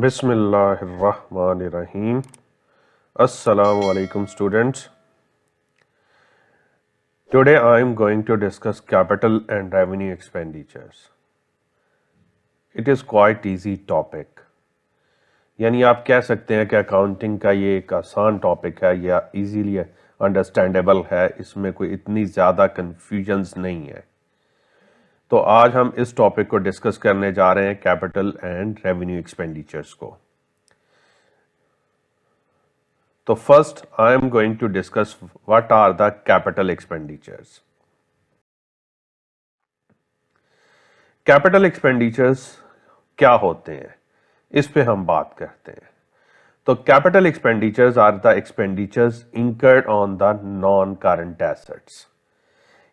Bismillahirrahmanirrahim. Assalamu alaikum students. Today I am going to discuss capital and revenue expenditures. It is quite easy topic. यानी आप कह सकते हैं कि accounting का ये एक आसान टॉपिक है या इजीली अंडरस्टैंडेबल है, इसमें कोई इतनी ज़्यादा कन्फ्यूजन्स नहीं है। तो आज हम इस टॉपिक को डिस्कस करने जा रहे हैं कैपिटल एंड रेवेन्यू एक्सपेंडिचर्स को। तो first I am going to discuss what are the capital expenditures. Capital expenditures क्या होते हैं, इस पे हम बात करते हैं। तो capital expenditures are the expenditures incurred on the non current assets.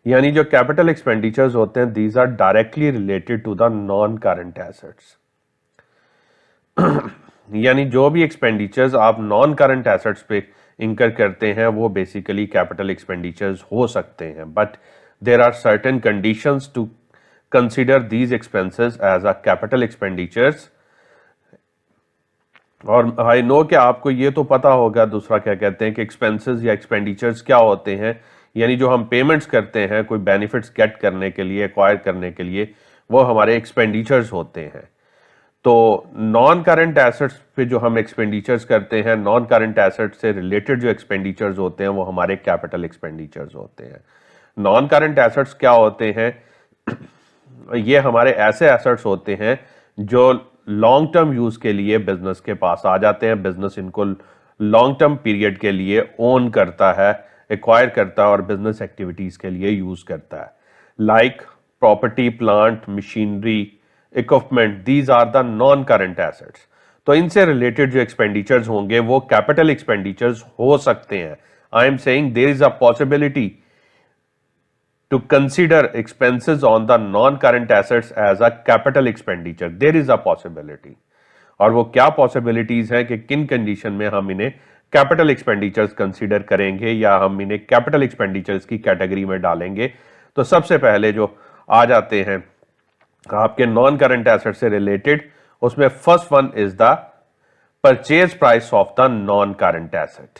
यानी जो कैपिटल एक्सपेंडिचर्स होते हैं these are directly related to the non current assets. यानी जो भी एक्सपेंडिचर्स आप नॉन करंट एसेट्स पे इंकर करते हैं वो बेसिकली कैपिटल एक्सपेंडिचर्स हो सकते हैं, but there are certain conditions to consider these expenses as a capital expenditures. और आई नो कि आपको ये तो पता होगा दूसरा क्या कहते हैं कि एक्सपेंसेस या एक्सपेंडिचर्स क्या होते हैं। यानी जो हम पेमेंट्स करते हैं कोई बेनिफिट्स गेट करने के लिए, एक्वायर करने के लिए, वो हमारे एक्सपेंडिचर्स होते हैं। तो नॉन करंट एसेट्स पे जो हम एक्सपेंडिचर्स करते हैं, नॉन करंट एसेट्स से रिलेटेड जो एक्सपेंडिचर्स होते हैं वो हमारे कैपिटल एक्सपेंडिचर्स होते हैं। नॉन करंट एसेट्स क्या होते हैं? ये हमारे ऐसे एसेट्स होते हैं जो लॉन्ग टर्म यूज के लिए बिजनेस के पास आ जाते हैं। बिजनेस इनको लॉन्ग टर्म पीरियड के लिए ओन करता है, एक्वायर करता है और बिजनेस एक्टिविटीज के लिए यूज करता है। Like property, plant, machinery, equipment, these are the non current assets. तो इनसे रिलेटेड जो एक्सपेंडिचर्स होंगे वो कैपिटल एक्सपेंडिचर्स हो सकते हैं। I am saying there is a possibility to consider expenses on the non-current assets as a capital expenditure. There is a possibility. और वो क्या possibilities हैं कि किन कंडीशन में हम इन्हें कैपिटल एक्सपेंडिचर्स कंसीडर करेंगे या हम इन्हें कैपिटल एक्सपेंडिचर्स की कैटेगरी में डालेंगे। तो सबसे पहले जो आ जाते हैं आपके नॉन करंट एसेट से रिलेटेड, उसमें first one is the purchase price of the non current asset.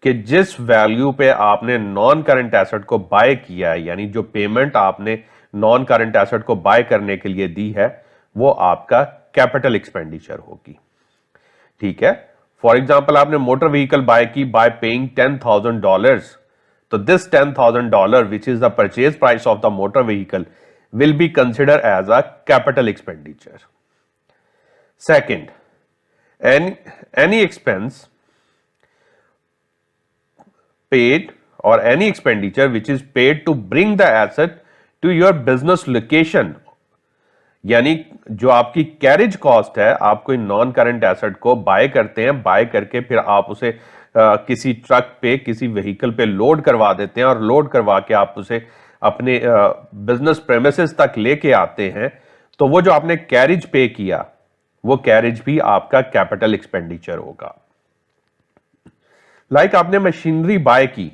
कि जिस वैल्यू पे आपने नॉन करंट एसेट को बाय किया है, यानी जो पेमेंट आपने नॉन करंट एसेट को बाय करने के लिए दी है, वो आपका कैपिटल एक्सपेंडिचर होगी। ठीक है, फॉर एग्जांपल आपने मोटर व्हीकल बाय की बाय पेइंग $10,000, तो this $10,000 which is the purchase price of the motor vehicle will be consider as a capital expenditure. Second, any expense paid or any expenditure which is paid to bring the asset to your business location। यानी जो आपकी carriage cost है, आप कोई non current asset को bye करते हैं, bye करके फिर आप उसे किसी ट्रक पे, किसी व्हीकल पे लोड करवा देते हैं और लोड करवा के आप उसे अपने बिजनेस प्रेमिसेस तक लेके आते हैं। तो वो जो आपने कैरेज पे किया वो कैरेज भी आपका कैपिटल एक्सपेंडिचर होगा। लाइक आपने मशीनरी बाय की,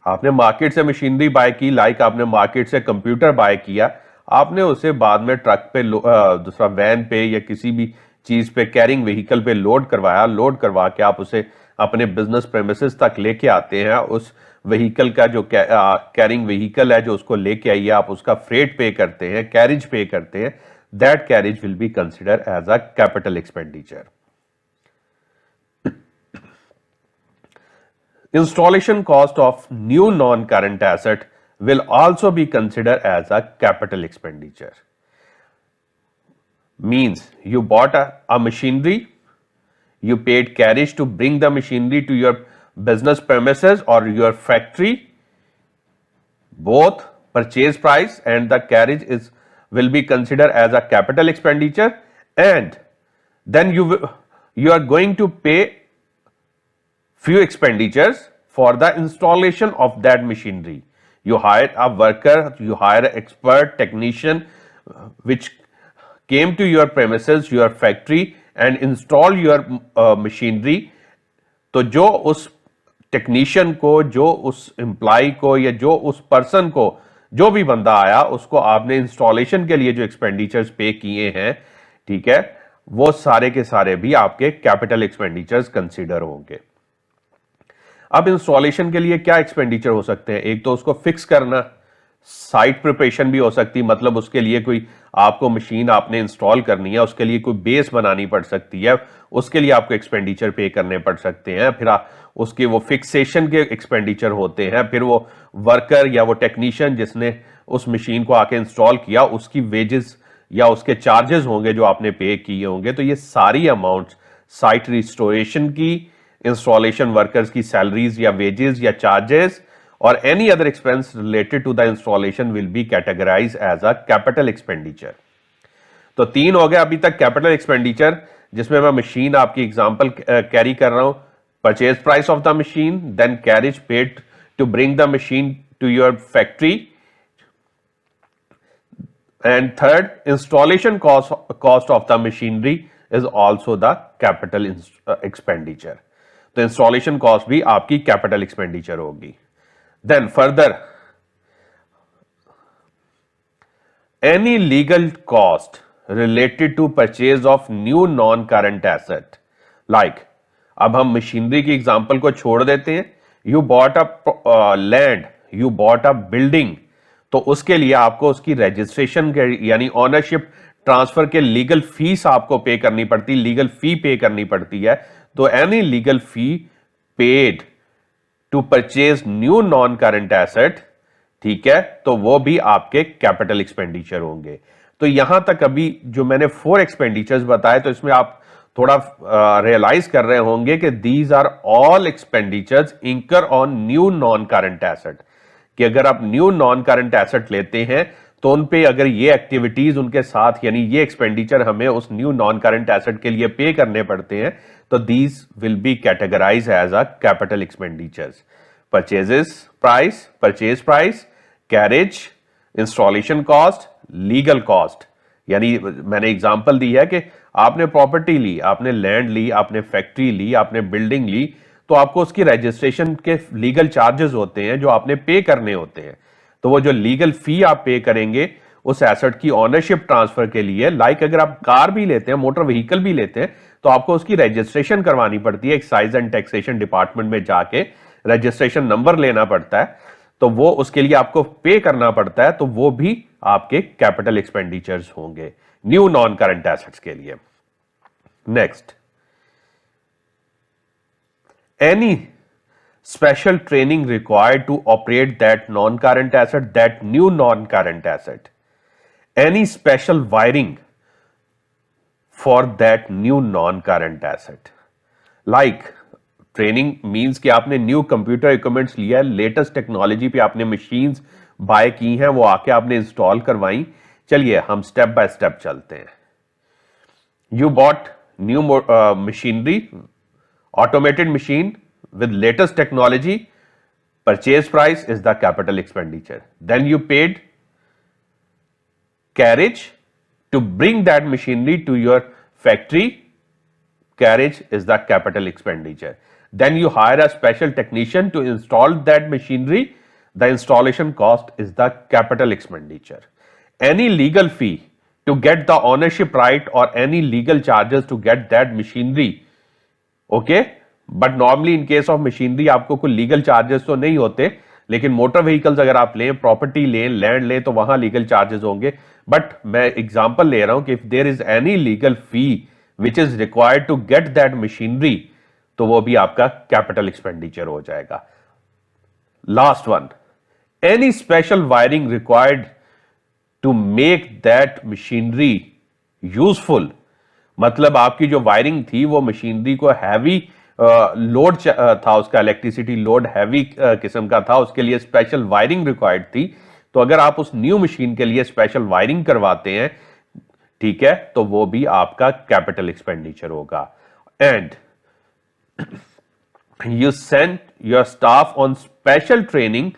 आपने मार्केट से मशीनरी बाय की, लाइक आपने मार्केट से कंप्यूटर बाय किया, आपने उसे बाद में ट्रक पे, दूसरा वैन पे या किसी भी चीज पे, कैरिंग व्हीकल पे लोड करवाया। लोड करवा के आप उसे अपने बिजनेस प्रेमिसेस तक लेके आते हैं। उस व्हीकल का जो कैरिंग व्हीकल है जो उसको लेके आइए, आप उसका फ्रेट पे करते हैं, कैरेज पे करते हैं। That carriage will be consider as a capital expenditure. Installation cost of new non-current asset will also be considered as a capital expenditure. Means you bought a machinery, you paid carriage to bring the machinery to your business premises or your factory. Both purchase price and the carriage will be considered as a capital expenditure, and then you are going to pay few expenditures for the installation of that machinery. You hire a worker, you hire an expert technician which came to your premises, your factory and install your machinery. तो जो उस technician को, जो उस employ को या जो उस पर्सन को, जो भी बंदा आया उसको आपने इंस्टॉलेशन के लिए जो एक्सपेंडिचर्स पे किए हैं, ठीक है, वो सारे के सारे भी आपके कैपिटल एक्सपेंडिचर्स कंसीडर होंगे। अब इंस्टॉलेशन के लिए क्या एक्सपेंडिचर हो सकते हैं? एक तो उसको फिक्स करना, साइट प्रिपरेशन भी हो सकती है, मतलब उसके लिए कोई आपको मशीन आपने इंस्टॉल करनी है, उसके लिए कोई बेस बनानी पड़ सकती है, उसके लिए आपको एक्सपेंडिचर पे करने पड़ सकते हैं। फिर उसके वो फिक्सेशन के एक्सपेंडिचर होते हैं, फिर वो वर्कर या वो टेक्नीशियन जिसने उस मशीन को आके इंस्टॉल किया उसकी वेजेस या उसके चार्जेस होंगे जो आपने पे किए होंगे। तो ये सारी अमाउंट साइट रिस्टोरेशन की, इंस्टॉलेशन वर्कर्स की सैलरीज या वेजेस या चार्जेस और any other expense related to the installation will be categorise as a capital expenditure. तो तीन हो गए अभी तक कैपिटल एक्सपेंडिचर, जिसमें मैं मशीन आपकी एग्जांपल कैरी कर रहा हूं। Purchase price of the machine, then carriage paid to bring the machine to your factory, and third installation cost of the machinery is also the capital expenditure. तो installation cost भी आपकी capital expenditure होगी। Then further any legal cost related to purchase of new non-current asset, like अब हम machinery की example को छोड़ देते हैं। You bought a land, you bought a building, तो उसके लिए आपको उसकी रजिस्ट्रेशन के यानी ऑनरशिप ट्रांसफर के लीगल फीस आपको पे करनी पड़ती, लीगल फी पे करनी पड़ती है। तो any legal fee paid to purchase new non current asset, ठीक है, तो वो भी आपके कैपिटल एक्सपेंडिचर होंगे। तो यहां तक अभी जो मैंने 4 एक्सपेंडिचर्स बताए, तो इसमें आप थोड़ा रियलाइज कर रहे होंगे कि दीज आर ऑल एक्सपेंडिचर्स इंकर on new non current asset, कि अगर आप न्यू नॉन करंट एसेट लेते हैं तो उन पे अगर ये एक्टिविटीज उनके साथ यानी ये एक्सपेंडिचर हमें उस न्यू नॉन करंट एसेट के लिए पे करने पड़ते हैं, तो these will be categorise as a capital expenditures. Purchase price, carriage, installation cost, legal cost. यानी मैंने एग्जांपल दी है कि आपने प्रॉपर्टी ली, आपने लैंड ली, आपने फैक्ट्री ली, आपने बिल्डिंग ली, तो आपको उसकी रजिस्ट्रेशन के लीगल चार्जेस होते हैं जो आपने पे करने होते हैं। तो वो जो लीगल फी आप पे करेंगे उस एसेट की ऑनरशिप ट्रांसफर के लिए, लाइक अगर आप कार भी लेते हैं, मोटर व्हीकल भी लेते हैं, तो आपको उसकी रजिस्ट्रेशन करवानी पड़ती है, एक्साइज एंड टैक्सेशन डिपार्टमेंट में जाके रजिस्ट्रेशन नंबर लेना पड़ता है, तो वो उसके लिए आपको पे करना पड़ता है, तो वो भी आपके कैपिटल एक्सपेंडिचर्स होंगे न्यू नॉन करंट एसेट्स के लिए। Next, any special training required to operate that non-current asset, that new non-current asset, any special wiring for that new non-current asset, like training means कि आपने new computer equipments लिया है, latest technology पे आपने machines bye की हैं, वो आके आपने इंस्टॉल करवाई। चलिए हम स्टेप बाय स्टेप चलते हैं। You bought new machinery, automated machine with latest technology, purchase price is the capital expenditure. Then you paid carriage to bring that machinery to your factory, carriage is the capital expenditure. Then you hire a special technician to install that machinery, the installation cost is the capital expenditure. Any legal fee to get the ownership right or any legal charges to get that machinery, okay, but normally in case of machinery आपको कोई legal charges तो नहीं होते, लेकिन motor vehicles अगर आप लें, property लें, लैंड लें, तो वहां लीगल चार्जेस होंगे। बट मैं एग्जांपल ले रहा हूं कि if there is any legal fee which is required to get that machinery, तो वो भी आपका कैपिटल एक्सपेंडिचर हो जाएगा। Last one, any special wiring required to make that machinery useful, मतलब आपकी जो वायरिंग थी वो मशीनरी को हैवी लोड था, उसका इलेक्ट्रिसिटी लोड हैवी किस्म का था, उसके लिए स्पेशल वायरिंग रिक्वायर्ड थी। तो अगर आप उस न्यू मशीन के लिए स्पेशल वायरिंग करवाते हैं, ठीक है, तो वो भी आपका कैपिटल एक्सपेंडिचर होगा। And you send your staff on special training,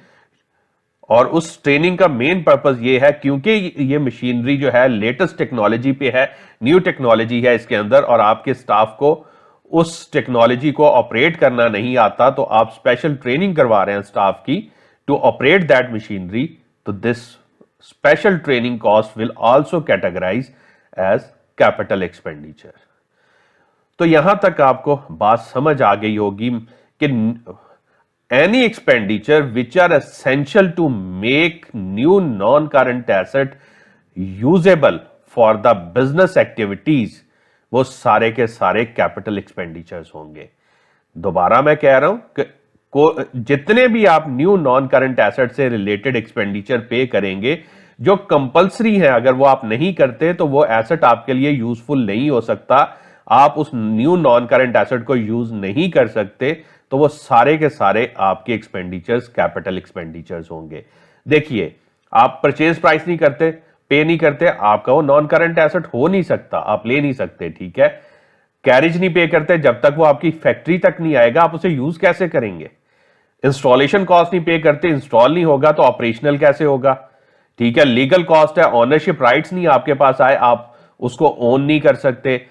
और उस ट्रेनिंग का मेन पर्पस ये है क्योंकि ये मशीनरी जो है लेटेस्ट टेक्नोलॉजी पे है, न्यू टेक्नोलॉजी है इसके अंदर, और आपके स्टाफ को उस टेक्नोलॉजी को ऑपरेट करना नहीं आता, तो आप स्पेशल ट्रेनिंग करवा रहे हैं स्टाफ की टू ऑपरेट दैट मशीनरी, तो this special training cost will also categorise as capital expenditure. तो यहां तक आपको बात समझ आ गई होगी कि any expenditure which are essential to make new non current asset usable for the business activities, वो सारे के सारे कैपिटल एक्सपेंडिचर्स होंगे। दोबारा मैं कह रहा हूं कि जितने भी आप न्यू नॉन करंट एसेट से रिलेटेड एक्सपेंडिचर पे करेंगे जो कंपलसरी है, अगर वो आप नहीं करते तो वो एसेट आपके लिए यूजफुल नहीं हो सकता, आप उस न्यू नॉन करंट एसेट को यूज नहीं कर सकते, तो वो सारे के सारे आपके एक्सपेंडिचर्स कैपिटल एक्सपेंडिचर्स होंगे। देखिए, आप परचेज प्राइस नहीं करते, पे नहीं करते, आपका वो नॉन करंट एसेट हो नहीं सकता, आप ले नहीं सकते, ठीक है। कैरेज नहीं पे करते, जब तक वो आपकी फैक्ट्री तक नहीं आएगा आप उसे यूज कैसे करेंगे। इंस्टॉलेशन कॉस्ट नहीं पे करते, इंस्टॉल नहीं होगा तो ऑपरेशनल कैसे होगा, ठीक है। लीगल कॉस्ट है, ऑनरशिप राइट्स नहीं आपके पास आए, आप उसको ओन नहीं कर सकते।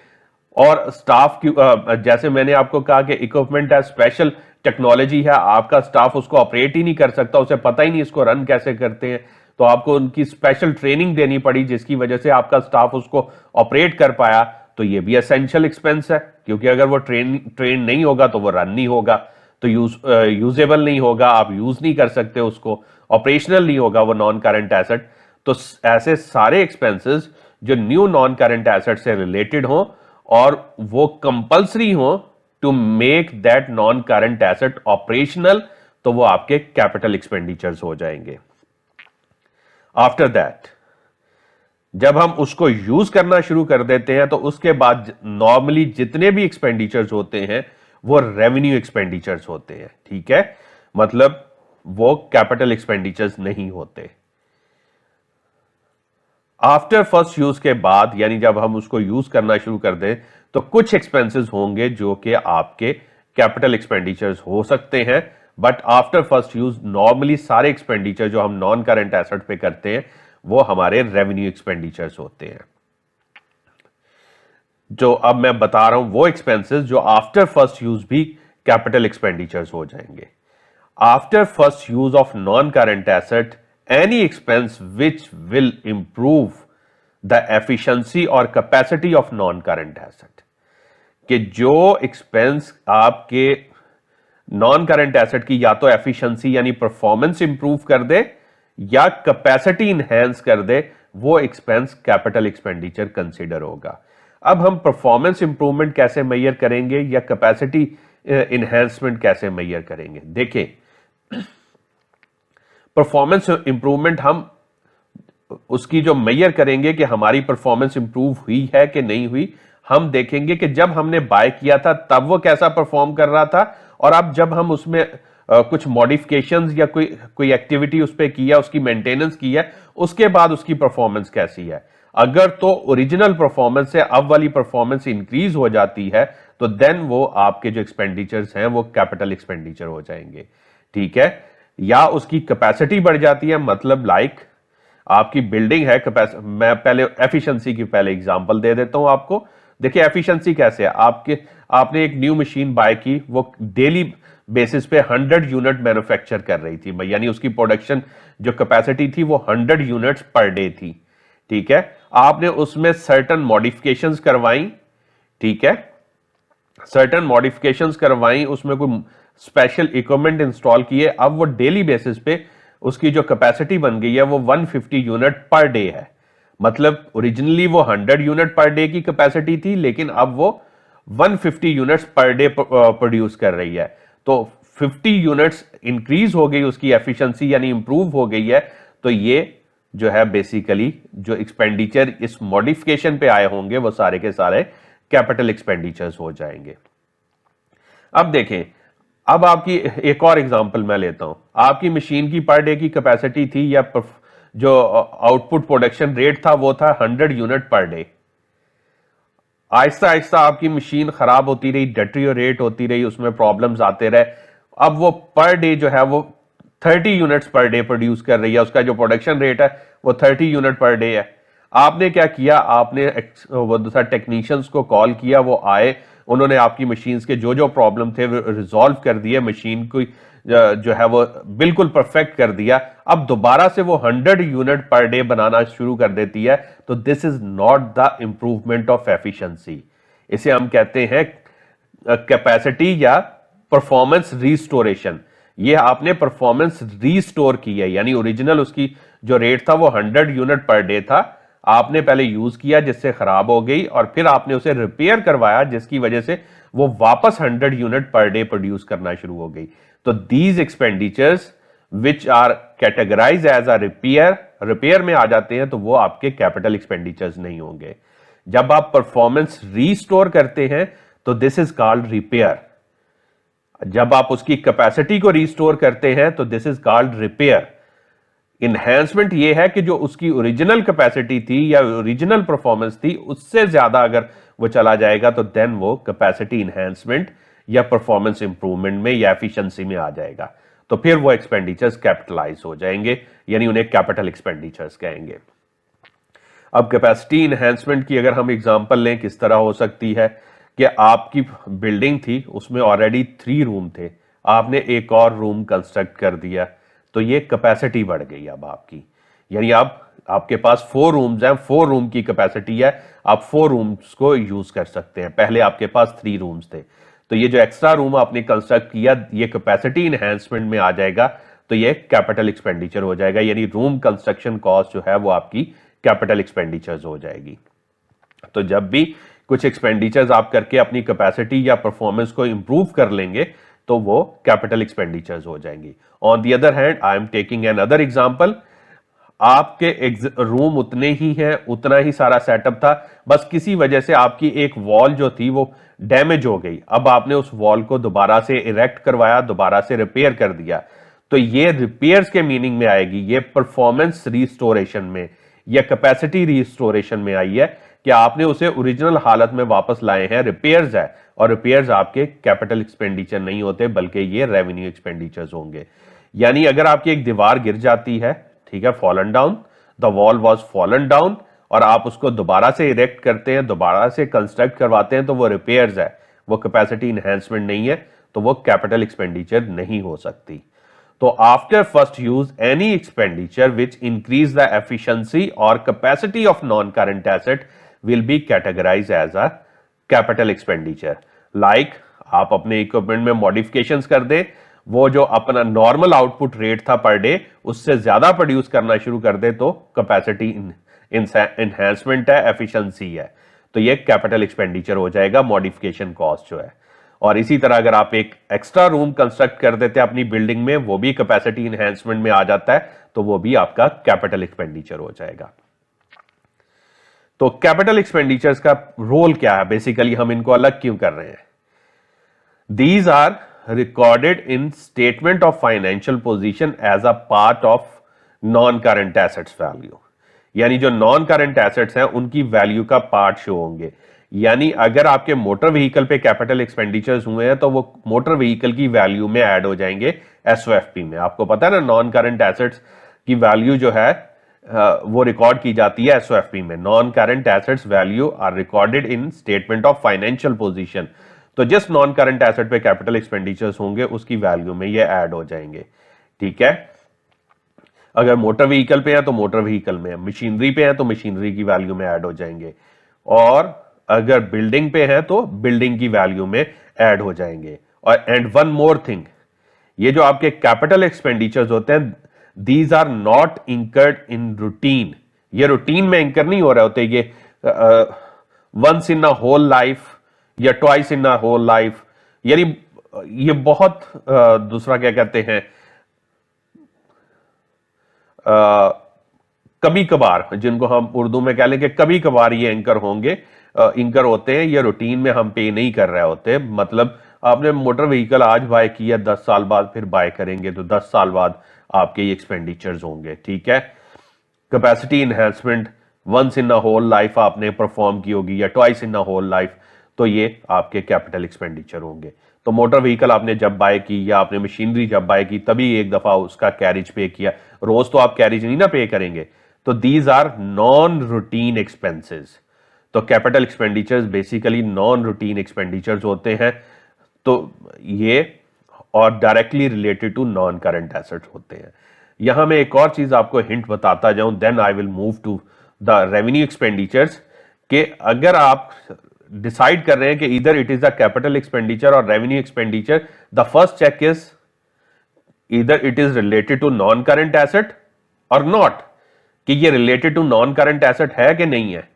और स्टाफ की जैसे मैंने आपको कहा कि इक्विपमेंट है, स्पेशल टेक्नोलॉजी है, आपका स्टाफ उसको ऑपरेट ही नहीं कर सकता, उसे पता ही नहीं इसको रन कैसे करते हैं, तो आपको उनकी स्पेशल ट्रेनिंग देनी पड़ी जिसकी वजह से आपका स्टाफ उसको ऑपरेट कर पाया। तो ये भी एसेंशियल एक्सपेंस है, क्योंकि अगर वो ट्रेन नहीं होगा तो वो रन नहीं होगा, तो यूजेबल नहीं होगा, आप यूज नहीं कर सकते उसको, ऑपरेशनल नहीं होगा वो नॉन करंट एसेट। तो ऐसे सारे एक्सपेंसेस जो न्यू नॉन करंट एसेट से रिलेटेड हो और वो कंपल्सरी हो to make that non current asset operational, तो वो आपके कैपिटल एक्सपेंडिचर्स हो जाएंगे। आफ्टर दैट जब हम उसको यूज करना शुरू कर देते हैं तो उसके बाद नॉर्मली जितने भी एक्सपेंडिचर्स होते हैं वो रेवेन्यू एक्सपेंडिचर्स होते हैं, ठीक है। मतलब वो कैपिटल एक्सपेंडिचर्स नहीं होते। आफ्टर फर्स्ट यूज के बाद, यानी जब हम उसको यूज करना शुरू कर दें, तो कुछ एक्सपेंसेस होंगे जो कि आपके कैपिटल एक्सपेंडिचर्स हो सकते हैं, but after first use normally सारे एक्सपेंडिचर जो हम नॉन करंट एसेट पे करते हैं वो हमारे रेवेन्यू एक्सपेंडिचर्स होते हैं। जो अब मैं बता रहा हूं वो एक्सपेंसेस जो आफ्टर फर्स्ट यूज भी कैपिटल एक्सपेंडिचर्स हो जाएंगे। After first use of non current asset, any expense which will improve the efficiency और capacity of non current asset, कि जो एक्सपेंस आपके नॉन करंट एसेट की या तो एफिशिएंसी यानी परफॉर्मेंस इंप्रूव कर दे या कैपेसिटी इंहेंस कर दे, वो एक्सपेंस कैपिटल एक्सपेंडिचर कंसीडर होगा। अब हम परफॉर्मेंस इंप्रूवमेंट कैसे मेजर करेंगे या कैपेसिटी इनहेंसमेंट कैसे मेजर करेंगे। देखिए, परफॉर्मेंस इंप्रूवमेंट हम उसकी जो मेजर करेंगे कि हमारी परफॉर्मेंस इंप्रूव हुई है कि नहीं हुई, हम देखेंगे कि जब हमने बाय किया था तब वो कैसा परफॉर्म कर रहा था, और अब जब हम उसमें कुछ मॉडिफिकेशंस या कोई एक्टिविटी उस पर किया, उसकी मेंटेनेंस की है, उसके बाद उसकी परफॉर्मेंस कैसी है। अगर तो ओरिजिनल परफॉर्मेंस से अब वाली परफॉर्मेंस इंक्रीज हो जाती है तो देन वो आपके जो एक्सपेंडिचर्स हैं वो कैपिटल एक्सपेंडिचर हो जाएंगे, ठीक है। या उसकी कैपेसिटी बढ़ जाती है, मतलब लाइक आपकी बिल्डिंग है, मैं पहले एफिशिएंसी की पहले एग्जांपल दे देता हूं आपको। देखिए एफिशिएंसी कैसे है, आपने एक न्यू मशीन बाय की, वो डेली बेसिस पे 100 यूनिट मैन्युफैक्चर कर रही थी, यानी उसकी प्रोडक्शन जो कैपेसिटी थी वो 100 यूनिट्स पर डे थी, ठीक है। आपने उसमें सर्टन मॉडिफिकेशंस करवाई, ठीक है, सर्टन मॉडिफिकेशंस करवाई, उसमें कोई स्पेशल इक्विपमेंट इंस्टॉल किए, अब वो डेली बेसिस पे उसकी जो कैपेसिटी बन गई है वो 150 यूनिट पर डे है। मतलब ओरिजिनली वो 100 यूनिट पर डे की कैपेसिटी थी, लेकिन अब वो 150 यूनिट्स पर डे प्रोड्यूस कर रही है। तो 50 यूनिट्स इंक्रीज हो गई उसकी एफिशिएंसी, यानी इंप्रूव हो गई है। तो ये जो है बेसिकली जो एक्सपेंडिचर इस मॉडिफिकेशन पे आए होंगे वो सारे के सारे कैपिटल एक्सपेंडिचर्स हो जाएंगे। अब देखें, अब आपकी एक और एग्जांपल मैं लेता हूं। आपकी मशीन की पर डे की कैपेसिटी थी या जो आउटपुट प्रोडक्शन रेट था वो था 100 unit per day. Aahista Aahista आपकी मशीन खराब होती रही, डेटेरियोरेट होती रही, उसमें प्रॉब्लम्स आते रहे। अब वो पर डे जो है वो 30 यूनिट्स पर डे प्रोड्यूस कर रही है, उसका जो प्रोडक्शन रेट है वो 30 यूनिट पर डे है। आपने क्या किया, आपने वो दूसरा टेक्नीशियंस को कॉल किया, वो आए, उन्होंने आपकी मशीन्स के जो जो प्रॉब्लम थे रिजॉल्व कर दिए, मशीन को जो है वो बिल्कुल परफेक्ट कर दिया, अब दोबारा से वो 100 यूनिट पर डे बनाना शुरू कर देती है, तो this is not the improvement of efficiency. इसे हम कहते हैं कैपेसिटी या परफॉर्मेंस रिस्टोरेशन। ये आपने परफॉर्मेंस रिस्टोर की है, यानी ओरिजिनल उसकी जो रेट था वो 100 यूनिट पर डे था, आपने पहले यूज किया जिससे खराब हो गई, और फिर आपने उसे रिपेयर करवाया जिसकी वजह से वो वापस 100 यूनिट पर डे प्रोड्यूस करना शुरू हो गई। तो these expenditures which are categorise as a repair में आ जाते हैं, तो वो आपके कैपिटल एक्सपेंडिचर्स नहीं होंगे। जब आप परफॉर्मेंस रीस्टोर करते हैं तो दिस इज कॉल्ड रिपेयर। जब आप उसकी कैपेसिटी को रीस्टोर करते हैं तो this is called repair. Enhancement ये है कि जो उसकी ओरिजिनल कैपेसिटी थी या ओरिजिनल परफॉर्मेंस थी उससे ज्यादा अगर वो चला जाएगा तो देन वो कैपेसिटी इन्हेंसमेंट या परफॉर्मेंस इंप्रूवमेंट में या एफिशिएंसी में आ जाएगा, तो फिर वो एक्सपेंडिचर्स कैपिटलाइज हो जाएंगे, यानी उन्हें कैपिटल एक्सपेंडिचर्स कहेंगे। अब कैपेसिटी इन्हेंसमेंट की अगर हम एग्जांपल लें किस तरह हो सकती है कि आपकी बिल्डिंग थी, उसमें ऑलरेडी 3 रूम थे, आपने एक और रूम कंस्ट्रक्ट कर दिया, तो ये कैपेसिटी बढ़ गई अब आपकी, यानी आपके पास 4 रूम्स हैं, 4 रूम की कैपेसिटी है, आप 4 रूम्स को यूज कर सकते हैं। पहले आपके पास 3 रूम्स थे, तो ये जो एक्स्ट्रा रूम आपने कंस्ट्रक्ट किया ये कैपेसिटी इनहैंसमेंट में आ जाएगा, तो ये कैपिटल एक्सपेंडिचर हो जाएगा, यानी रूम कंस्ट्रक्शन कॉस्ट जो है वो आपकी कैपिटल एक्सपेंडिचर्स हो जाएगी। तो जब भी कुछ एक्सपेंडिचर्स आप करके अपनी कैपेसिटी या परफॉर्मेंस को इंप्रूव कर लेंगे तो वो कैपिटल एक्सपेंडिचर्स हो जाएंगी। On the other hand I am taking an other example, आपके रूम उतने ही हैं, उतना ही सारा सेटअप था, बस किसी वजह से आपकी एक वॉल जो थी वो डैमेज हो गई, अब आपने उस वॉल को दोबारा से इरेक्ट करवाया, दोबारा से रिपेयर कर दिया, तो ये रिपेयर्स के मीनिंग में आएगी, ये परफॉर्मेंस रिस्टोरेशन में या कैपेसिटी रिस्टोरेशन में आई है कि आपने उसे ओरिजिनल हालत में वापस लाए हैं, रिपेयर्स है, और रिपेयर्स आपके कैपिटल एक्सपेंडिचर नहीं होते बल्कि ये रेवेन्यू एक्सपेंडिचर्स होंगे। यानी अगर आपकी एक दीवार गिर जाती है, ठीक है, fallen down, the wall was fallen down, और आप उसको दोबारा से इरेक्ट करते हैं, दोबारा से कंस्ट्रक्ट करवाते हैं, तो वो रिपेयर्स है, वो कैपेसिटी इनहैंसमेंट नहीं है, तो वो कैपिटल एक्सपेंडिचर नहीं हो सकती। तो after first use any expenditure which increase the efficiency और capacity of non current asset will be categorise as a capital expenditure. Like आप अपने इक्विपमेंट में मॉडिफिकेशंस कर दें, वो जो अपना नॉर्मल आउटपुट रेट था पर डे उससे ज्यादा प्रोड्यूस करना शुरू कर दे, तो कैपेसिटी इनहैंसमेंट है, एफिशिएंसी है, तो ये कैपिटल एक्सपेंडिचर हो जाएगा, मॉडिफिकेशन कॉस्ट जो है। और इसी तरह अगर आप एक एक्स्ट्रा रूम कंस्ट्रक्ट कर देते हैं अपनी बिल्डिंग में, वो भी कैपेसिटी इनहैंसमेंट में आ जाता है, तो वो भी आपका कैपिटल एक्सपेंडिचर हो जाएगा। तो कैपिटल एक्सपेंडिचर्स का रोल क्या है, बेसिकली हम इनको अलग क्यों कर रहे हैं? These are recorded in statement of financial position as a part of non current assets value, यानी जो नॉन करंट एसेट्स हैं उनकी वैल्यू का पार्ट शो होंगे। यानी अगर आपके मोटर व्हीकल पे कैपिटल एक्सपेंडिचर्स हुए हैं तो वो मोटर व्हीकल की वैल्यू में ऐड हो जाएंगे एसओएफपी में। आपको पता है ना, नॉन करंट एसेट्स की वैल्यू जो है वो रिकॉर्ड की जाती है एसओएफपी में। Non current assets value are recorded in statement of financial position, तो जिस नॉन करंट एसेट पे कैपिटल एक्सपेंडिचर्स होंगे उसकी वैल्यू में ये ऐड हो जाएंगे, ठीक है। अगर मोटर व्हीकल पे है तो मोटर व्हीकल में, मशीनरी पे है तो मशीनरी की वैल्यू में ऐड हो जाएंगे, और अगर बिल्डिंग पे है तो बिल्डिंग की वैल्यू में ऐड हो जाएंगे। और एंड वन मोर थिंग, ये जो आपके कैपिटल एक्सपेंडिचर्स होते हैं, these are not incurred in routine, ये रूटीन में इंकर नहीं हो रहे होते, ये once in a whole life या twice in a whole life, यानी ये बहुत दूसरा क्या कहते हैं, कभी कभार, जिनको हम उर्दू में कह लेंगे कभी कभार ये एंकर होंगे, इंकर होते हैं, ये रूटीन में हम पे नहीं कर रहे होते। मतलब आपने मोटर व्हीकल आज बाय किया, 10 साल बाद फिर बाय करेंगे तो 10 साल बाद आपके ये एक्सपेंडिचर्स होंगे, ठीक है। Capacity enhancement once in a whole life आपने परफॉर्म की होगी या twice in a whole life, तो ये आपके कैपिटल एक्सपेंडिचर होंगे। तो मोटर व्हीकल आपने जब बाय की या आपने मशीनरी जब बाय की तभी एक दफा उसका कैरिज पे किया, रोज तो आप कैरिज नहीं ना पे करेंगे, तो these are non routine expenses. तो capital expenditures basically non routine expenditures होते हैं, तो ये और directly related to non current assets होते हैं। यहां मैं एक और चीज आपको हिंट बताता जाऊं, then I will move to the revenue expenditures, कि अगर आप डिसाइड कर रहे हैं कि whether it is a capital expenditure और revenue expenditure, the first check is whether it is related to non current asset और नॉट, कि ये related to non current asset है कि नहीं है।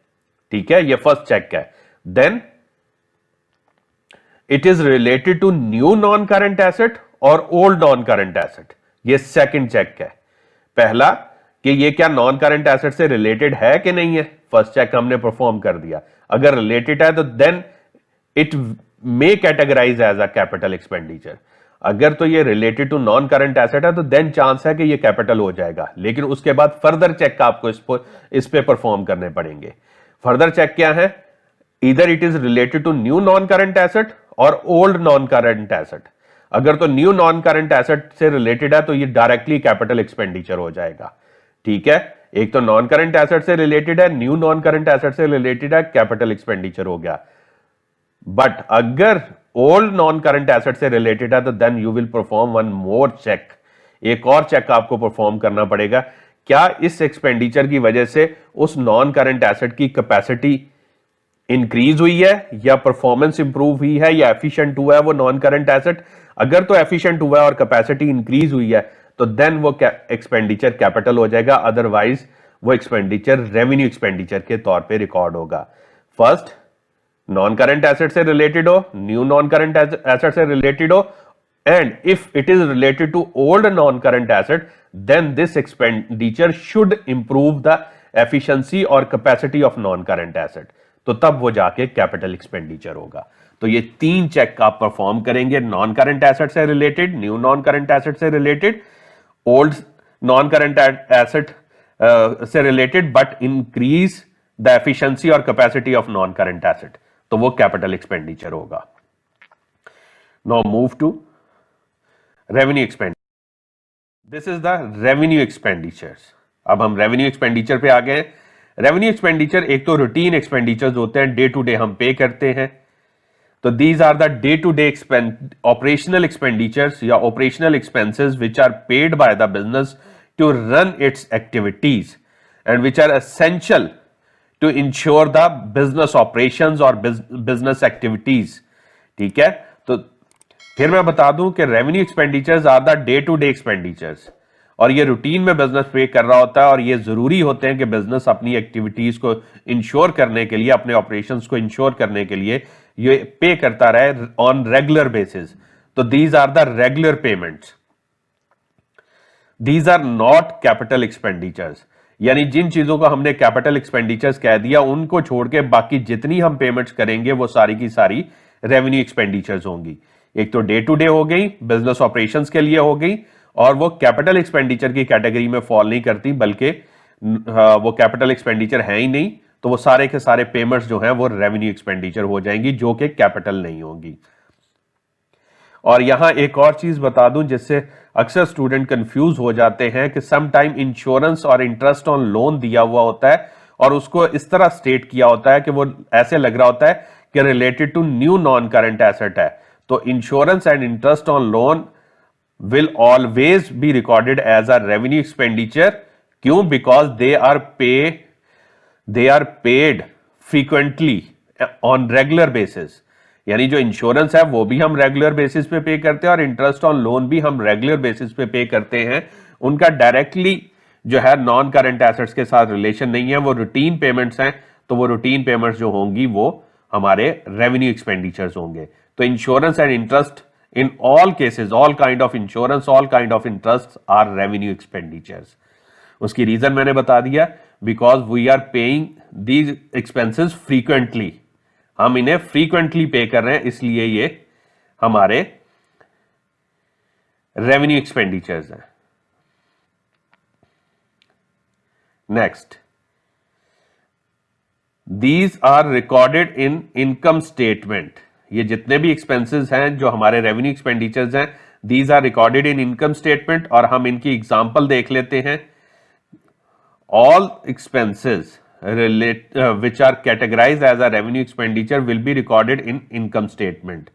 ठीक है, ये फर्स्ट चेक है। Then it is related to new non current asset और ओल्ड नॉन करंट एसेट, ये सेकंड चेक है। पहला कि ये क्या नॉन करंट एसेट से रिलेटेड है कि नहीं है, फर्स्ट चेक हमने परफॉर्म कर दिया। अगर रिलेटेड है तो then it may categorise as a capital expenditure. अगर तो ये related to non current asset है तो देन चांस है कि ये कैपिटल हो जाएगा, लेकिन उसके बाद फर्दर चेक आपको इस पे परफॉर्म करने पड़ेंगे। फर्दर चेक क्या है, इधर it is related to new non current asset और ओल्ड नॉन करंट एसेट। अगर तो न्यू नॉन करंट एसेट से रिलेटेड है तो ये डायरेक्टली कैपिटल एक्सपेंडिचर हो जाएगा। ठीक है, एक तो नॉन करंट एसेट से रिलेटेड है, न्यू नॉन करंट एसेट से रिलेटेड है, कैपिटल एक्सपेंडिचर हो गया। बट अगर ओल्ड नॉन करंट एसेट से रिलेटेड है तो then you will perform one more check, एक और चेक आपको परफॉर्म करना पड़ेगा। क्या इस एक्सपेंडिचर की वजह से उस नॉन करंट एसेट की कैपेसिटी इंक्रीज हुई है या परफॉर्मेंस इंप्रूव हुई है या एफिशिएंट हुआ है वो नॉन करंट एसेट। अगर तो एफिशिएंट हुआ है और कैपेसिटी इंक्रीज हुई है तो देन वो एक्सपेंडिचर कैपिटल हो जाएगा, अदरवाइज वो एक्सपेंडिचर रेवेन्यू एक्सपेंडिचर के तौर पे रिकॉर्ड होगा। फर्स्ट नॉन करंट एसेट से रिलेटेड हो, न्यू नॉन करंट एसेट से रिलेटेड हो, and if it is related to old non current asset then this expenditure should improve the efficiency और capacity of non current asset, तो तब वो जाके capital expenditure होगा। तो ये तीन चेक आप परफॉर्म करेंगे, नॉन करंट एसेट से related, new non current asset से related, old non current asset से related but increase the efficiency और capacity of non current asset, तो वो कैपिटल एक्सपेंडिचर होगा। Now move to revenue expenditure. This is the revenue expenditures. अब हम revenue expenditure पे आ गए। रेवेन्यू एक्सपेंडिचर एक तो रूटीन एक्सपेंडिचर्स होते हैं, डे टू डे हम पे करते हैं, तो these are the day to day operational expenditures या operational expenses which are paid by the business to run its activities and which are essential to ensure the business operations और business activities. ठीक है, तो फिर मैं बता दूं कि revenue expenditures are the day to day expenditures, और ये रूटीन में बिजनेस पे कर रहा होता है और ये जरूरी होते हैं कि बिजनेस अपनी एक्टिविटीज को इंश्योर करने के लिए, अपने ऑपरेशंस को इंश्योर करने के लिए ये पे करता रहे ऑन रेगुलर बेसिस। तो these are the regular payments, these are not capital expenditures. यानी जिन चीजों को हमने कैपिटल एक्सपेंडिचर्स कह दिया उनको छोड़ के बाकी जितनी हम पेमेंट्स करेंगे वो सारी की सारी रेवेन्यू एक्सपेंडिचर्स होंगी। एक तो डे टू डे हो गई, बिजनेस ऑपरेशंस के लिए हो गई, और वो कैपिटल एक्सपेंडिचर की कैटेगरी में फॉल नहीं करती, बल्कि वो कैपिटल एक्सपेंडिचर है ही नहीं, तो वो सारे के सारे पेमेंट्स जो हैं वो रेवेन्यू एक्सपेंडिचर हो जाएंगी, जो कि कैपिटल नहीं होंगी। और यहां एक और चीज बता दूं जिससे अक्सर स्टूडेंट कंफ्यूज हो जाते हैं कि सम टाइम इंश्योरेंस और इंटरेस्ट ऑन लोन दिया हुआ होता है और उसको इस तरह स्टेट किया होता है कि वो ऐसे लग रहा होता है कि related to new non current asset है। तो insurance and interest on loan will always be recorded as a revenue expenditure. क्यों? Because they are paid frequently on regular basis. यानी जो इंश्योरेंस है वो भी हम रेगुलर बेसिस पे पे करते हैं और इंटरेस्ट ऑन लोन भी हम रेगुलर बेसिस पे पे करते हैं। उनका डायरेक्टली जो है नॉन करंट एसेट्स के साथ रिलेशन नहीं है, वो रूटीन पेमेंट्स हैं, तो वो रूटीन पेमेंट्स जो होंगी वो हमारे रेवेन्यू एक्सपेंडिचर्स होंगे। तो insurance and interest in all cases, all kind of insurance, all kind of interests are revenue expenditures. उसकी रीजन मैंने बता दिया, because we are paying these expenses frequently. हम इन्हें frequently पे कर रहे हैं, इसलिए ये हमारे revenue expenditures हैं। Next, these are recorded in income statement. ये जितने भी एक्सपेंसेस हैं जो हमारे रेवेन्यू एक्सपेंडिचर्स हैं, these are recorded in income statement, और हम इनकी एग्जांपल देख लेते हैं। All expenses which are categorised as a revenue expenditure will be recorded in income statement.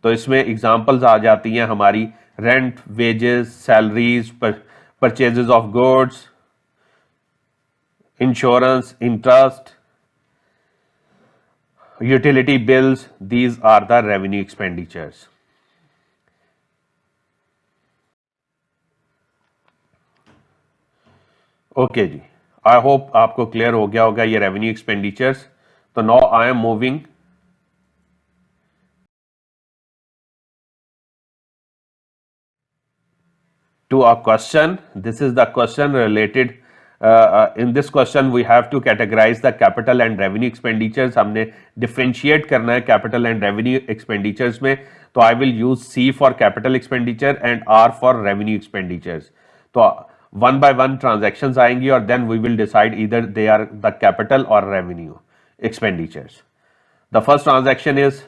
तो इसमें एग्जांपल्स आ जाती हैं हमारी rent, wages, salaries, purchases of goods, insurance, interest, utility bills. These are the revenue expenditures. Okay जी, I hope आपको clear हो गया होगा ये रेवेन्यू एक्सपेंडिचर्स। तो now I am moving to a question. This is the question related. In this question we have to categorize the capital and revenue expenditures. हमने differentiate करना है capital and revenue expenditures में, तो I will use C for capital expenditure and R for revenue expenditures. तो one by one transactions आएंगी और then we will decide either they are the capital or revenue expenditures. The first transaction is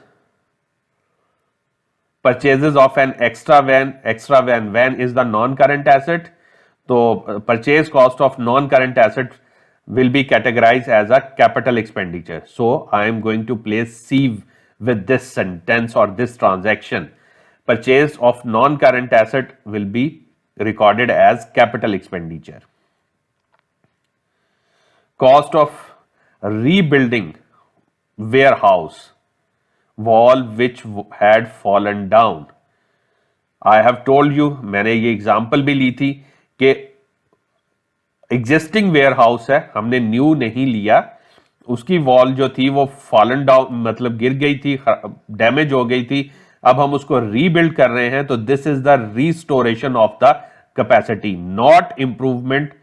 purchases of an extra van. Van is the non-current asset. So purchase cost of non-current asset will be categorized as a capital expenditure. So I am going to place C with this sentence or this transaction. Purchase of non-current asset will be recorded as capital expenditure. Cost of rebuilding warehouse wall which had fallen down. I have told you, मैंने ये example भी ली थी कि existing ware house है, हमने new नहीं लिया, उसकी वॉल जो थी वो फॉलन डाउन मतलब गिर गई थी, डैमेज हो गई थी, अब हम उसको रीबिल्ड कर रहे हैं। तो this is the restoration of the capacity, not improvement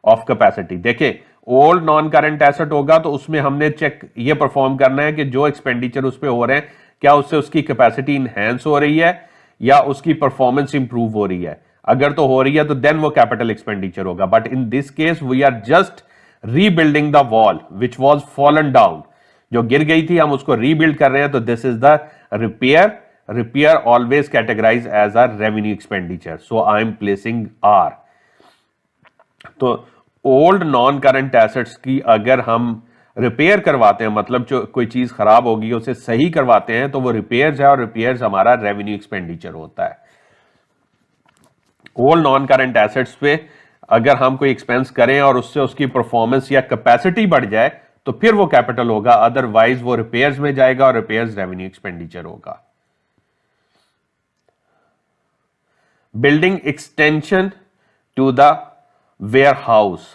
of capacity. देखिए ओल्ड नॉन करंट एसेट होगा तो उसमें हमने चेक ये परफॉर्म करना है कि जो एक्सपेंडिचर उस पर हो रहे हैं क्या उससे उसकी कैपेसिटी इंहेंस हो रही है या उसकी परफॉर्मेंस इंप्रूव हो रही है। अगर तो हो रही है तो देन वो कैपिटल एक्सपेंडिचर होगा। But in this case we are just rebuilding the wall which was fallen down, जो गिर गई थी हम उसको रीबिल्ड कर रहे हैं। तो this is the repair always categorise as a revenue expenditure. So I am placing R. तो ओल्ड नॉन करंट एसेट्स की अगर हम रिपेयर करवाते हैं, मतलब जो कोई चीज खराब होगी उसे सही करवाते हैं, तो वो रिपेयर्स है और रिपेयर्स हमारा रेवेन्यू एक्सपेंडिचर होता है। ओल्ड नॉन करंट एसेट्स पे अगर हम कोई एक्सपेंस करें और उससे उसकी परफॉर्मेंस या कैपेसिटी बढ़ जाए तो फिर वो कैपिटल होगा, अदरवाइज वो रिपेयर्स में जाएगा और रिपेयर्स रेवेन्यू एक्सपेंडिचर होगा। Building extension to the warehouse.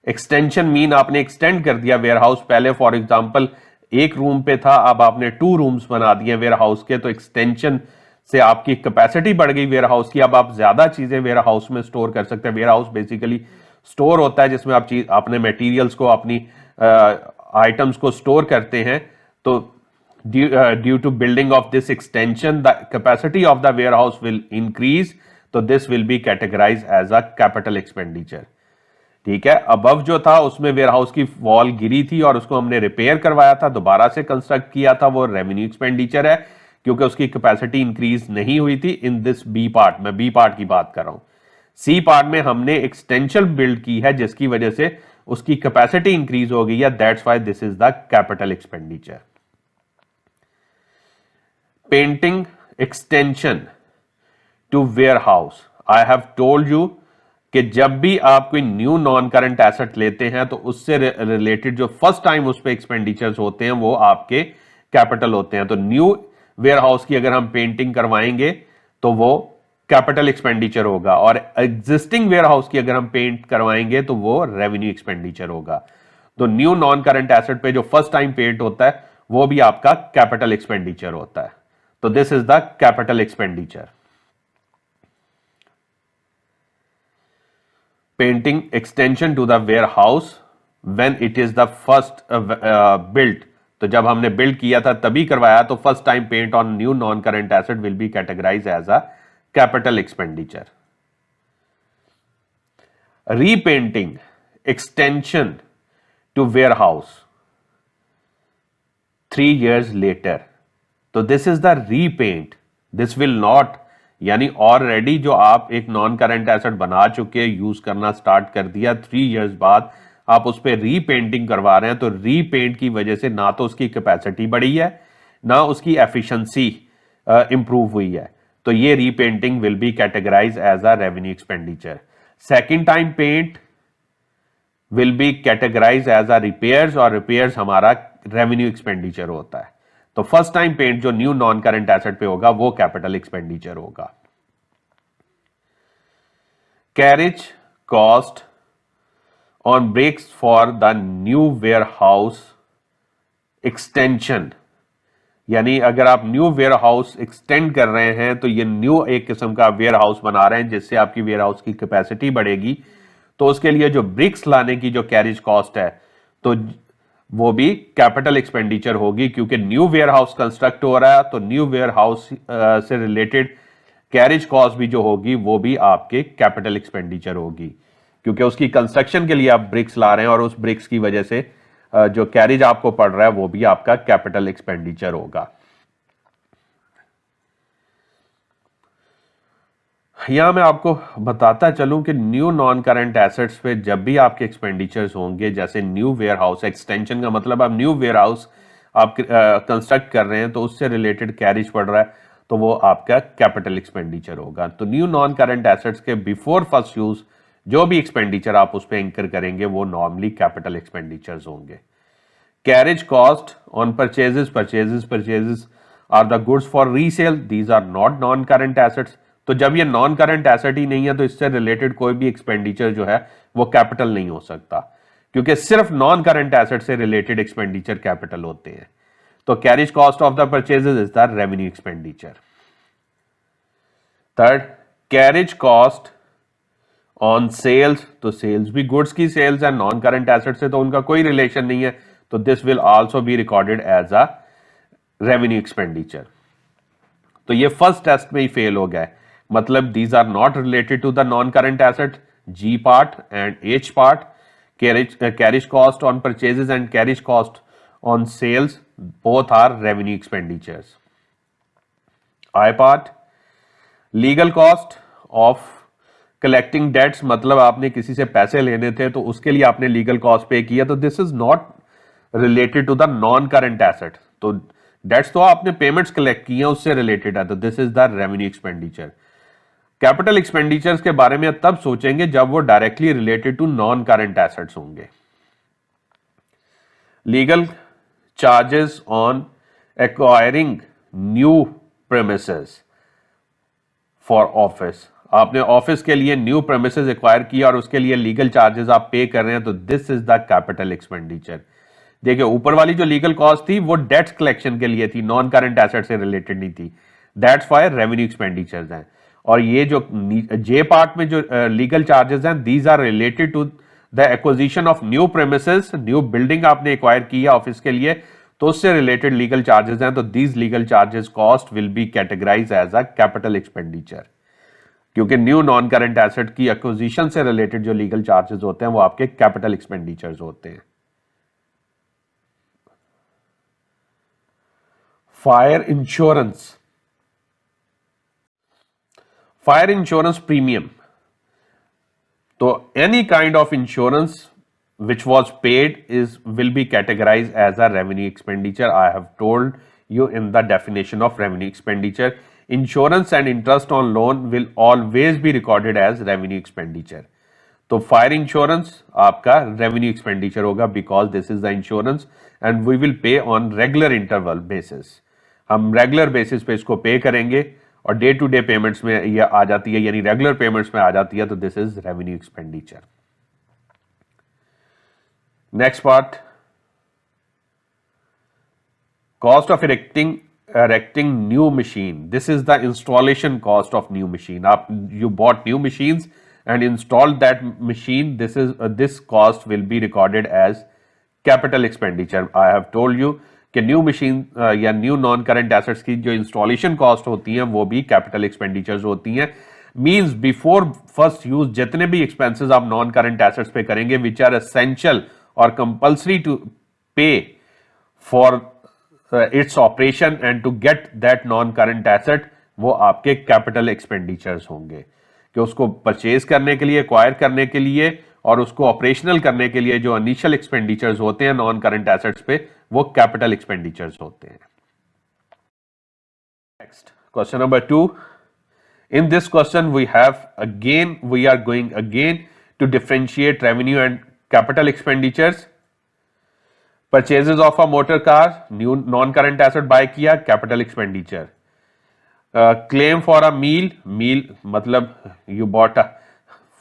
Extension mean आपने एक्सटेंड कर दिया वेयर हाउस। पहले फॉर एग्जांपल एक रूम पे था, अब आपने 2 रूम्स बना दिए वेयर हाउस के, तो एक्सटेंशन से आपकी कैपेसिटी बढ़ गई वेयर हाउस की। अब आप ज्यादा चीजें वेयर हाउस में स्टोर कर सकते हैं। वेयर हाउस बेसिकली स्टोर होता है जिसमें आप अपने मटेरियल्स को, अपनी आइटम्स को स्टोर करते हैं। तो due to building of this extension the capacity of the warehouse will increase, तो this will be categorise as a capital expenditure. ठीक है, अबव जो था उसमें वेयर हाउस की वॉल गिरी थी और उसको हमने रिपेयर करवाया था, दोबारा से कंस्ट्रक्ट किया था, वो रेवेन्यू एक्सपेंडिचर है क्योंकि उसकी कैपेसिटी इंक्रीज नहीं हुई थी। इन दिस बी पार्ट, मैं बी पार्ट की बात कर रहा हूं। सी पार्ट में हमने एक्सटेंशन बिल्ड की है जिसकी वजह से उसकी कैपेसिटी इंक्रीज हो गई है, that's why this is the capital expenditure. Painting extension to warehouse. I have told you कि जब भी आप कोई न्यू नॉन करंट एसेट लेते हैं तो उससे रिलेटेड जो फर्स्ट टाइम उस पे एक्सपेंडिचर्स होते हैं वो आपके कैपिटल होते हैं। तो न्यू वेयर हाउस की अगर हम पेंटिंग करवाएंगे तो वो कैपिटल एक्सपेंडिचर होगा, और एग्जिस्टिंग वेयर हाउस की अगर हम पेंट करवाएंगे तो वो रेवेन्यू एक्सपेंडिचर होगा। तो न्यू नॉन करंट एसेट पे जो फर्स्ट टाइम पेंट होता है वो भी आपका कैपिटल एक्सपेंडिचर होता है। तो this is the capital expenditure. Painting extension to the warehouse when it is the first built, तो जब हमने बिल्ड किया था तभी करवाया, तो first time paint on new non current asset will be categorise as a capital expenditure. Repainting extension to warehouse 3 years later, तो this is the repaint, this will not, यानी ऑलरेडी जो आप एक नॉन करंट एसेट बना चुके, use करना start कर दिया, 3 years बाद आप उस पर रीपेंटिंग करवा रहे हैं, तो रीपेंट की वजह से ना तो उसकी कैपेसिटी बढ़ी है ना उसकी एफिशिएंसी इंप्रूव हुई है, तो ये repainting will be categorise as a revenue expenditure. Second time paint will be categorise as a repairs, और रिपेयर्स हमारा रेवेन्यू एक्सपेंडिचर होता है। तो फर्स्ट टाइम पेंट जो न्यू नॉन करंट एसेट पे होगा वो कैपिटल एक्सपेंडिचर होगा। Carriage cost on bricks for the new warehouse extension, यानी अगर आप न्यू वेयर हाउस एक्सटेंड कर रहे हैं तो ये न्यू एक किस्म का वेयर हाउस बना रहे हैं जिससे आपकी वेयर हाउस की कैपेसिटी बढ़ेगी, तो उसके लिए जो ब्रिक्स लाने की जो कैरेज कॉस्ट है तो वो भी कैपिटल एक्सपेंडिचर होगी, क्योंकि न्यू वेयर हाउस कंस्ट्रक्ट हो रहा है तो न्यू वेयर हाउस से रिलेटेड कैरेज कॉस्ट भी जो होगी वो भी आपके कैपिटल एक्सपेंडिचर होगी, क्योंकि उसकी कंस्ट्रक्शन के लिए आप ब्रिक्स ला रहे हैं और उस ब्रिक्स की वजह से जो कैरेज आपको पड़ रहा है वो भी आपका कैपिटल एक्सपेंडिचर होगा। यहां मैं आपको बताता चलूं कि न्यू नॉन करंट एसेट्स पे जब भी आपके एक्सपेंडिचर्स होंगे, जैसे न्यू वेयर हाउस एक्सटेंशन का मतलब आप न्यू वेयर हाउस आप कंस्ट्रक्ट कर रहे हैं तो उससे रिलेटेड कैरेज पड़ रहा है, तो वो आपका कैपिटल एक्सपेंडिचर होगा। तो न्यू नॉन करंट एसेट्स के बिफोर फर्स्ट यूज जो भी एक्सपेंडिचर आप उस पर इंकर करेंगे वो नॉर्मली कैपिटल एक्सपेंडिचर्स होंगे। Carriage cost on purchases are the goods for resale, these are not non current assets. तो जब ये नॉन करंट एसेट ही नहीं है तो इससे रिलेटेड कोई भी एक्सपेंडिचर जो है वो कैपिटल नहीं हो सकता, क्योंकि सिर्फ नॉन करंट एसेट से रिलेटेड एक्सपेंडिचर कैपिटल होते हैं। तो carriage cost of the purchases is the revenue expenditure. Third, carriage cost on sales, तो सेल्स भी गुड्स की सेल्स है, नॉन करंट एसेट से तो उनका कोई रिलेशन नहीं है, तो this will also be recorded as a revenue expenditure. तो ये फर्स्ट टेस्ट में ही फेल हो गया है, मतलब these are not related to the non current asset, G part and H part. Carriage cost on purchases and carriage cost on sales both are revenue expenditures. I part, legal cost of collecting debts, मतलब आपने किसी से पैसे लेने थे तो उसके लिए आपने लीगल कॉस्ट पे किया, तो this is not related to the non current asset. तो डेट्स तो आपने पेमेंट्स कलेक्ट की हैं उससे रिलेटेड है, तो this is the revenue expenditure. Capital expenditures के बारे में तब सोचेंगे जब वो directly related to non current assets होंगे। Legal charges on acquiring new premises for office, आपने ऑफिस के लिए न्यू प्रेमिसेस एक्वायर किया और उसके लिए लीगल चार्जेस आप पे कर रहे हैं, तो this is the capital expenditure. देखिए ऊपर वाली जो लीगल कॉस्ट थी वो डेट्स कलेक्शन के लिए थी, नॉन करंट एसेट से रिलेटेड नहीं थी, दैट्स व्हाई रेवेन्यू एक्सपेंडिचर्स हैं। और ये जो जे पार्ट में जो लीगल चार्जेस हैं these are related to the acquisition of new premises, new building आपने एक्वायर की है ऑफिस के लिए, तो उससे रिलेटेड लीगल चार्जेस हैं, तो these legal charges cost will be categorise as a capital expenditure, क्योंकि न्यू नॉन करंट एसेट की एक्विजिशन से रिलेटेड जो लीगल चार्जेस होते हैं वो आपके कैपिटल एक्सपेंडिचर्स होते हैं। Fire insurance, fire insurance premium, तो any kind of insurance which was paid is will be categorized as a revenue expenditure. I have told you in the definition of revenue expenditure. Insurance and interest on loan will always be recorded as revenue expenditure. तो fire insurance आपका revenue expenditure होगा because this is the insurance and we will pay on regular interval basis. हम regular basis पे इसको पे करेंगे और day to day payments में ये आ जाती है, यानी रेगुलर पेमेंट्स में आ जाती है, तो this is revenue expenditure. Next part, cost of erecting new machine. This is the installation cost of new machine. You bought new machines and installed that machine. This cost will be recorded as capital expenditure. I have told you कि new machine या new non current assets की जो installation cost होती हैं वो भी capital expenditures होती हैं। मींस बिफोर फर्स्ट यूज जितने भी एक्सपेंसेस आप नॉन करंट एसेट्स पे करेंगे विच आर एसेंशियल और compulsory to pay for its operation and to get that non current asset, वो आपके कैपिटल एक्सपेंडिचर्स होंगे कि उसको परचेज करने के लिए, एक्वायर करने के लिए और उसको ऑपरेशनल करने के लिए जो इनिशियल एक्सपेंडिचर्स होते हैं नॉन करंट एसेट्स पे वो कैपिटल एक्सपेंडिचर्स होते हैं। Next, Question number 2. In this question, we are going again to differentiate revenue and capital expenditures. Purchases of a motor car, new non-current asset buy किया, capital expenditure. Claim for a meal मतलब you bought a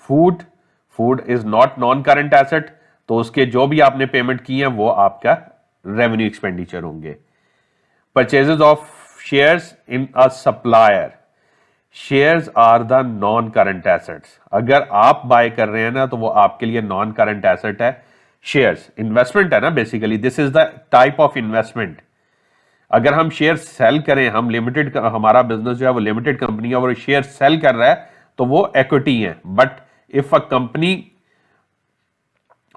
food is not non-current asset, तो उसके जो भी आपने payment की है वो आपका रेवेन्यू एक्सपेंडिचर होंगे. Purchases of shares in a supplier, shares are the non current assets. अगर आप बाय कर रहे हैं ना तो वो आपके लिए नॉन करंट एसेट है. शेयर्स इन्वेस्टमेंट है ना, basically this is the type of investment. अगर हम शेयर सेल करें, हम लिमिटेड, हमारा बिजनेस जो है वो लिमिटेड कंपनी है और शेयर सेल कर रहा है तो वो इक्विटी है. But if a company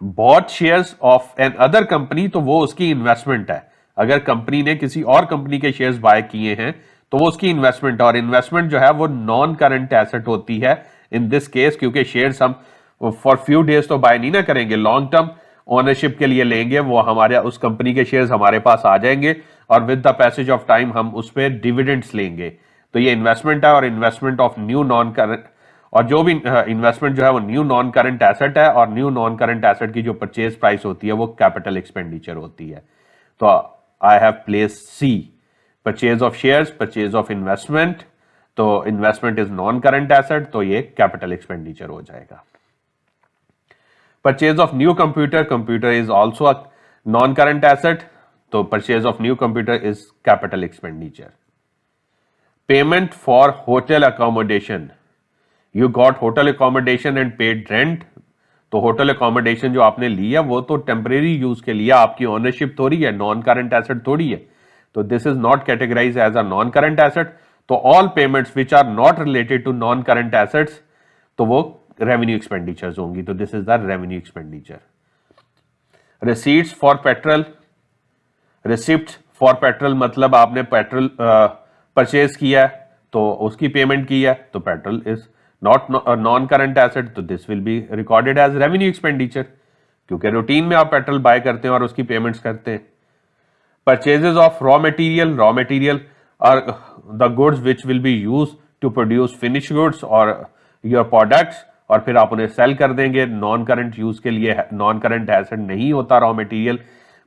bought shares of an other company तो वो उसकी इन्वेस्टमेंट है. अगर कंपनी ने किसी और कंपनी के शेयर्स बाय किए हैं तो वो उसकी इन्वेस्टमेंट, और इन्वेस्टमेंट जो है वो नॉन करंट एसेट होती है इन दिस केस, क्योंकि शेयर्स हम फॉर फ्यू डेज तो बाय नहीं ना करेंगे, लॉन्ग टर्म ओनरशिप के लिए लेंगे. वो हमारे उस कंपनी के शेयर्स हमारे पास आ जाएंगे और with the passage of time हम उस पर डिविडेंड्स लेंगे. तो ये इन्वेस्टमेंट है और investment of new non current, और जो भी इन्वेस्टमेंट जो है वो न्यू नॉन करंट एसेट है, और न्यू नॉन करंट एसेट की जो परचेज प्राइस होती है वो कैपिटल एक्सपेंडिचर होती है. तो I have place C, purchase of shares, purchase of investment. तो investment is non current asset, तो ये कैपिटल एक्सपेंडिचर हो जाएगा. Purchase of new computer, computer is also a non current asset, तो purchase of new computer is capital expenditure. Payment for hotel accommodation, you got hotel accommodation and paid rent. तो hotel accommodation जो आपने लिया वो तो temporary use के लिए, आपकी ओनरशिप थोड़ी है, नॉन करंट एसेट थोड़ी है. तो this is not categorize as a non current asset. तो all payments which are not related to non current assets तो वो रेवेन्यू एक्सपेंडिचर्स होंगी. तो this is the revenue expenditure. Receipts for petrol, receipt for petrol मतलब आपने petrol purchase किया है तो उसकी पेमेंट की है, तो petrol is not non current asset, तो this will be recorded as revenue expenditure, क्योंकि रूटीन में आप पेट्रोल बाय करते हैं और उसकी पेमेंट्स करते हैं. Purchases of raw material are the goods which will be used to produce finished goods or your products, और फिर आप उन्हें सेल कर देंगे. नॉन करंट यूज के लिए नॉन करंट एसेट नहीं होता रॉ मटेरियल,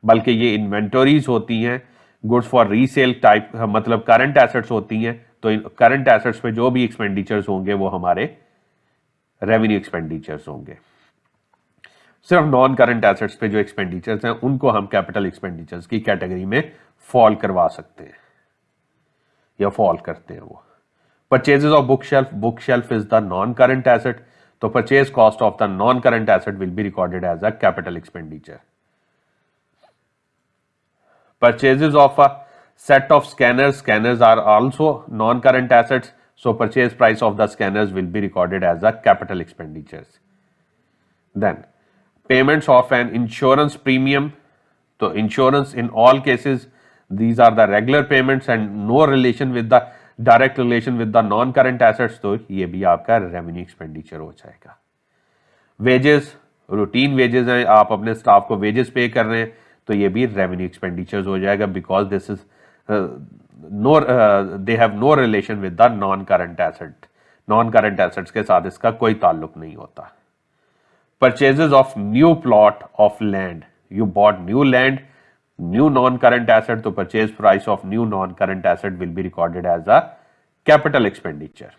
बल्कि ये इन्वेंटरीज होती हैं. गुड्स फॉर रीसेल टाइप मतलब करंट एसेट्स होती हैं. तो करंट एसेट्स पे जो भी एक्सपेंडिचर्स होंगे वो हमारे रेवेन्यू एक्सपेंडिचर्स होंगे. सिर्फ नॉन करंट एसेट्स पे जो एक्सपेंडिचर्स हैं उनको हम कैपिटल एक्सपेंडिचर्स की कैटेगरी में फॉल करवा सकते हैं या फॉल करते हैं. वो purchases of book shelf is the non current asset, तो purchase cost of the non current asset will be recorded as a capital expenditure. Purchases of a set of scanners are also non-current assets, so purchase price of the scanners will be recorded as a capital expenditures. Then payments of an insurance premium, so insurance in all cases these are the regular payments and no relation with the direct relation with the non-current assets, तो ये भी आपका revenue expenditure हो जाएगा. Wages, routine wages हैं, आप अपने staff को wages पे कर रहे हैं तो ये भी revenue expenditures हो जाएगा, because this is they have no relation with the non-current asset. non-current assets के साथ इसका कोई ताल्लुक नहीं होता. Purchases of new plot of land, you bought new land, new non-current asset, तो purchase price of new non-current asset will be recorded as a capital expenditure.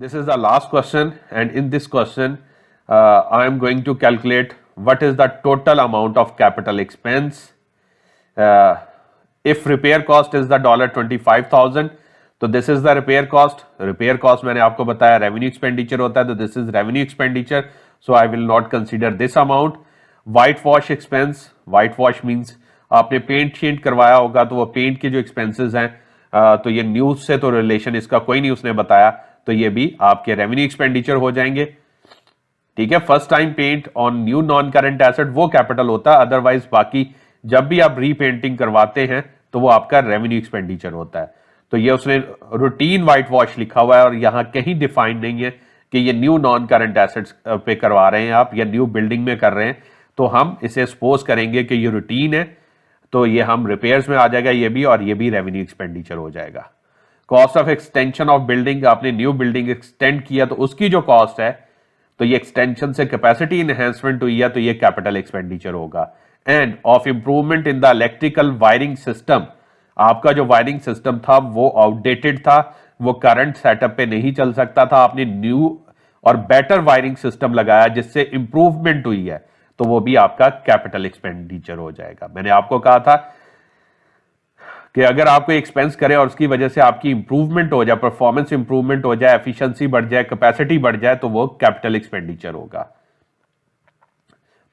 This is the last question, and in this question I am going to calculate what is the total amount of capital expense. If repair cost is the $25,000, तो this is the repair cost. Repair cost मैंने आपको बताया revenue expenditure होता है, तो this is revenue expenditure, so I will not consider this amount. White wash expense, white wash means आपने paint shunt करवाया होगा तो वो पेंट के जो एक्सपेंसेस हैं, तो ये न्यूज से तो रिलेशन इसका कोई नहीं उसने बताया, तो ये भी आपके रेवेन्यू एक्सपेंडिचर हो जाएंगे. ठीक है, first time paint on new non current asset वो कैपिटल होता है, अदरवाइज बाकी जब भी आप रीपेंटिंग करवाते हैं तो वो आपका रेवेन्यू एक्सपेंडिचर होता है. तो ये उसने रूटीन व्हाइट वॉश लिखा हुआ है और यहां कहीं डिफाइंड नहीं है कि ये न्यू नॉन करंट एसेट्स पे करवा रहे हैं आप या न्यू बिल्डिंग में कर रहे हैं, तो हम इसे सपोज करेंगे कि ये रूटीन है. तो ये हम रिपेयर्स में आ जाएगा ये भी, और ये भी रेवेन्यू एक्सपेंडिचर हो जाएगा। Cost of extension of building, आपने न्यू बिल्डिंग एक्सटेंड किया तो उसकी जो कॉस्ट है, तो ये एक्सटेंशन से कैपेसिटी इनहेंसमेंट हुई है तो ये कैपिटल एक्सपेंडिचर होगा। End of improvement in the electrical wiring system, आपका जो वायरिंग सिस्टम था वो आउटडेटेड था, वो करंट सेटअप पे नहीं चल सकता था, आपने न्यू और बेटर वायरिंग सिस्टम लगाया जिससे इंप्रूवमेंट हुई है, तो वो भी आपका कैपिटल एक्सपेंडिचर हो जाएगा। मैंने आपको कहा था कि अगर आप कोई एक्सपेंस करें और उसकी वजह से आपकी इंप्रूवमेंट हो जाए, परफॉर्मेंस इंप्रूवमेंट हो जाए, एफिशिएंसी बढ़ जाए, कैपेसिटी बढ़ जाए, तो वो कैपिटल एक्सपेंडिचर होगा।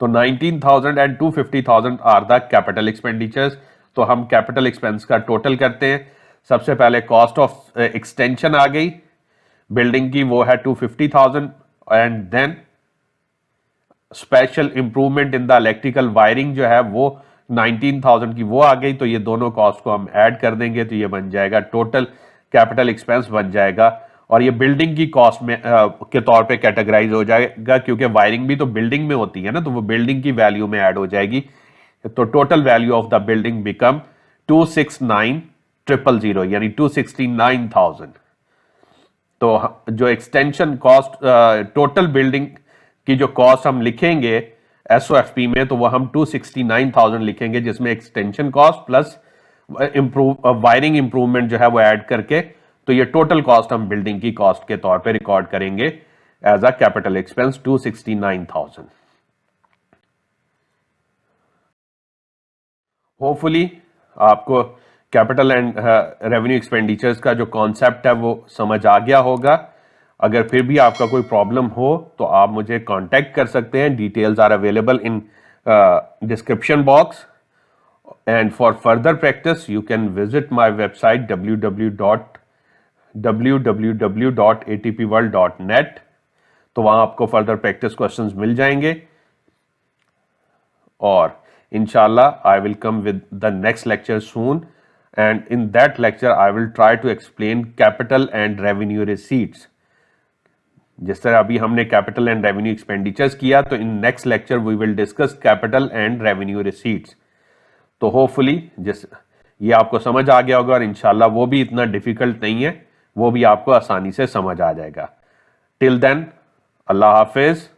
तो 19,000 and 250,000 are the capital expenditures. तो हम कैपिटल एक्सपेंस का टोटल करते हैं। सबसे पहले कॉस्ट ऑफ एक्सटेंशन आ गई बिल्डिंग की, वो है 250,000, and then special improvement in the electrical wiring जो है वो 19,000 की वो आ गई। तो ये दोनों कॉस्ट को हम ऐड कर देंगे तो ये बन जाएगा टोटल कैपिटल एक्सपेंस बन जाएगा, और ये बिल्डिंग की कॉस्ट में के तौर पे कैटेगराइज हो जाएगा, क्योंकि वायरिंग भी तो बिल्डिंग में होती है ना, तो वो बिल्डिंग की वैल्यू में ऐड हो जाएगी। तो total value of the building become 269,000 यानी 269,000। तो जो एक्सटेंशन कॉस्ट टोटल बिल्डिंग की जो कॉस्ट हम लिखेंगे एसओएफपी में, तो वो हम 269,000 लिखेंगे, जिसमें extension cost plus wiring improvement जो है वो ऐड करके, तो ये टोटल कॉस्ट हम बिल्डिंग की कॉस्ट के तौर पे रिकॉर्ड करेंगे as a capital expense 269,000। Hopefully आपको कैपिटल एंड रेवेन्यू एक्सपेंडिचर्स का जो कॉन्सेप्ट है वो समझ आ गया होगा। अगर फिर भी आपका कोई प्रॉब्लम हो तो आप मुझे कांटेक्ट कर सकते हैं। Details are available in description box, and for further practice you can visit my website www.atpworld.net। तो वहां आपको फर्दर प्रैक्टिस क्वेश्चंस मिल जाएंगे, और inshallah I will come with the next lecture soon, and in that lecture I will try to explain capital and revenue receipts। जिस तरह अभी हमने capital and revenue expenditures किया, तो in next lecture we will discuss capital and revenue receipts. तो hopefully ये आपको समझ आ गया होगा, और इंशाल्लाह वो भी इतना डिफिकल्ट नहीं है, वो भी आपको आसानी से समझ आ जाएगा। टिल देन, अल्लाह हाफिज।